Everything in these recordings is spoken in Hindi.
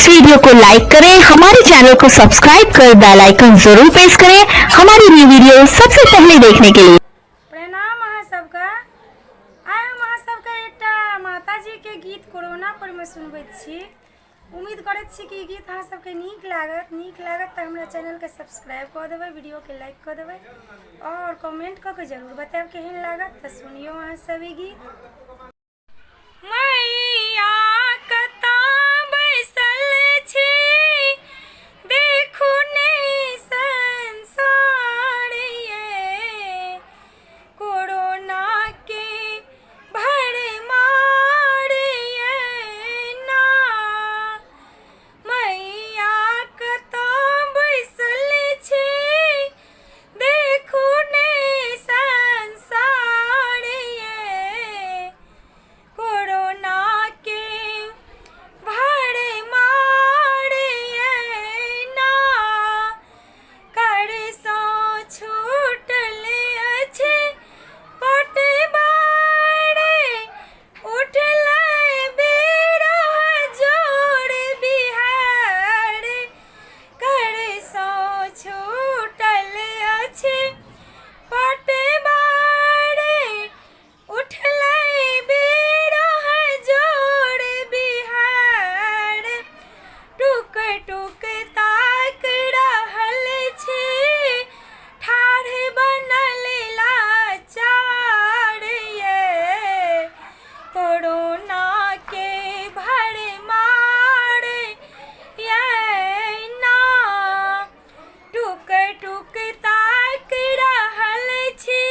इस वीडियो को लाइक करें, हमारे चैनल को सब्सक्राइब कर बेल आइकन जरूर प्रेस करें हमारी न्यू वीडियो सबसे पहले देखने के लिए। प्रणाम अहाँ सबका। आइ हम अहाँ सबके एकटा माताजी के गीत कोरोना पर में सुनबैत छी। उम्मीद करैत छी कि गीत अहाँ सबके नीक लागत तऽ हमरा चैनल के सब्सक्राइब कऽ देबै, वीडियो के लाइक कऽ देबै और कमेंट कऽ के जरूर बताएब केहन लागत। तऽ सुनियो अहाँ सब ई गीत। मैया कतऽ बैसल छी, देखू ने संसार ये, कोरोना के भरमार ये ना। मैया कतऽ बैसल छी, देखू ने संसार ये, कोरोना के भरमार ये ना। करसँ छूटल अछि पटवार, उठल बेरा जोर बिहार। करसँ छूटल अछि पटवार, उठल बेरा जोर बिहार। टुक टुक ताक रहल छी, ठाढ़ बनल लाचार ये, कोरोना के भरमार ये ना। टुक टुक ताक रहल छी,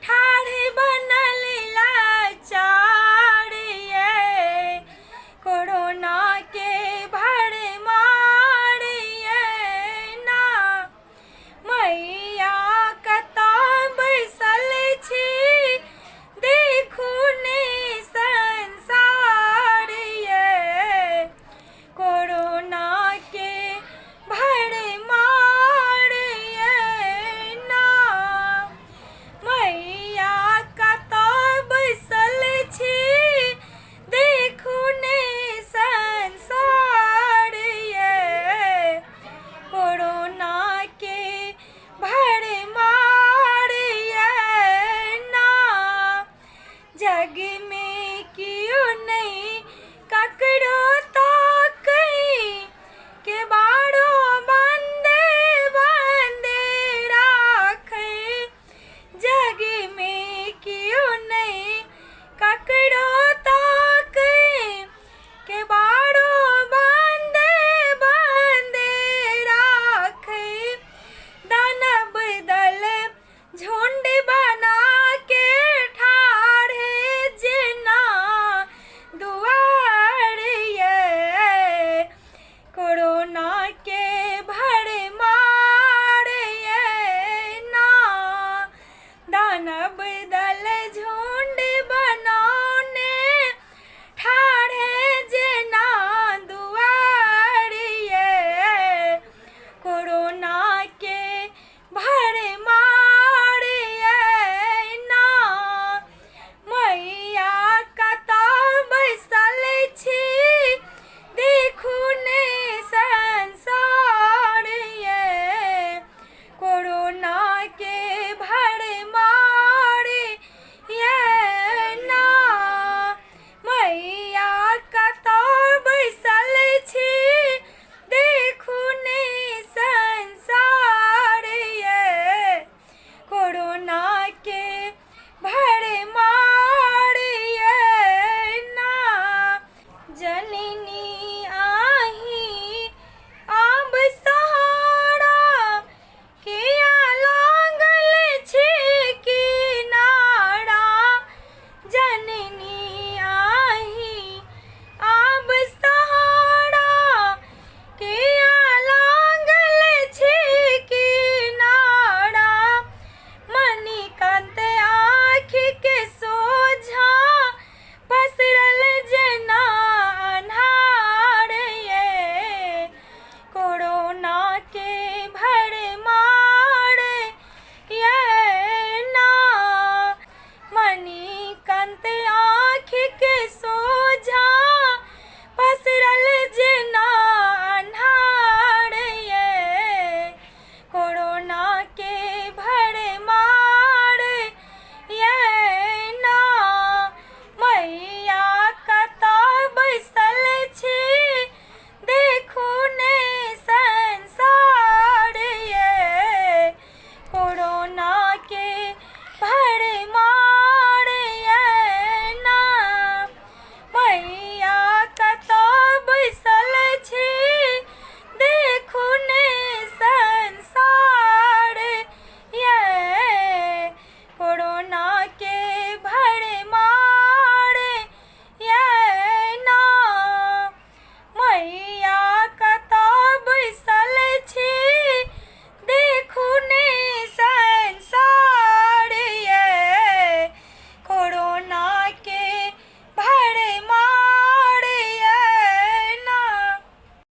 ठाढ़ बनल लाचार ये, कोरोना के भरमार ये ना। मैया कतऽ बैसल छी, देखू ने संसार ये, कोरोना के भरमार ये ना। मैया कतऽ बैसल छी, देखू ने संसार ये, कोरोना के भरमार ये ना। जग में कियो नहीं ककरो ताकई, के बारो बंदे राखै। जग में कियो नहीं ककरो ताकई, के बारो बंदे राखै। दानव दल झुंड बना के ठाढ़े जेना दुआर ये, कोरोना के भरमार ये ना। दानव दल झुंड बनौने ठाढ़े जेना दुआर ये, कोरोना के भरमार ये ना। मैया कतऽ बैसल छी, देखू ने संसार ये, कोरोना के भरमार ये ना। मैया कतऽ बैसल छी, देखू ने संसार ये, कोरोना के भरमार ये ना। जननी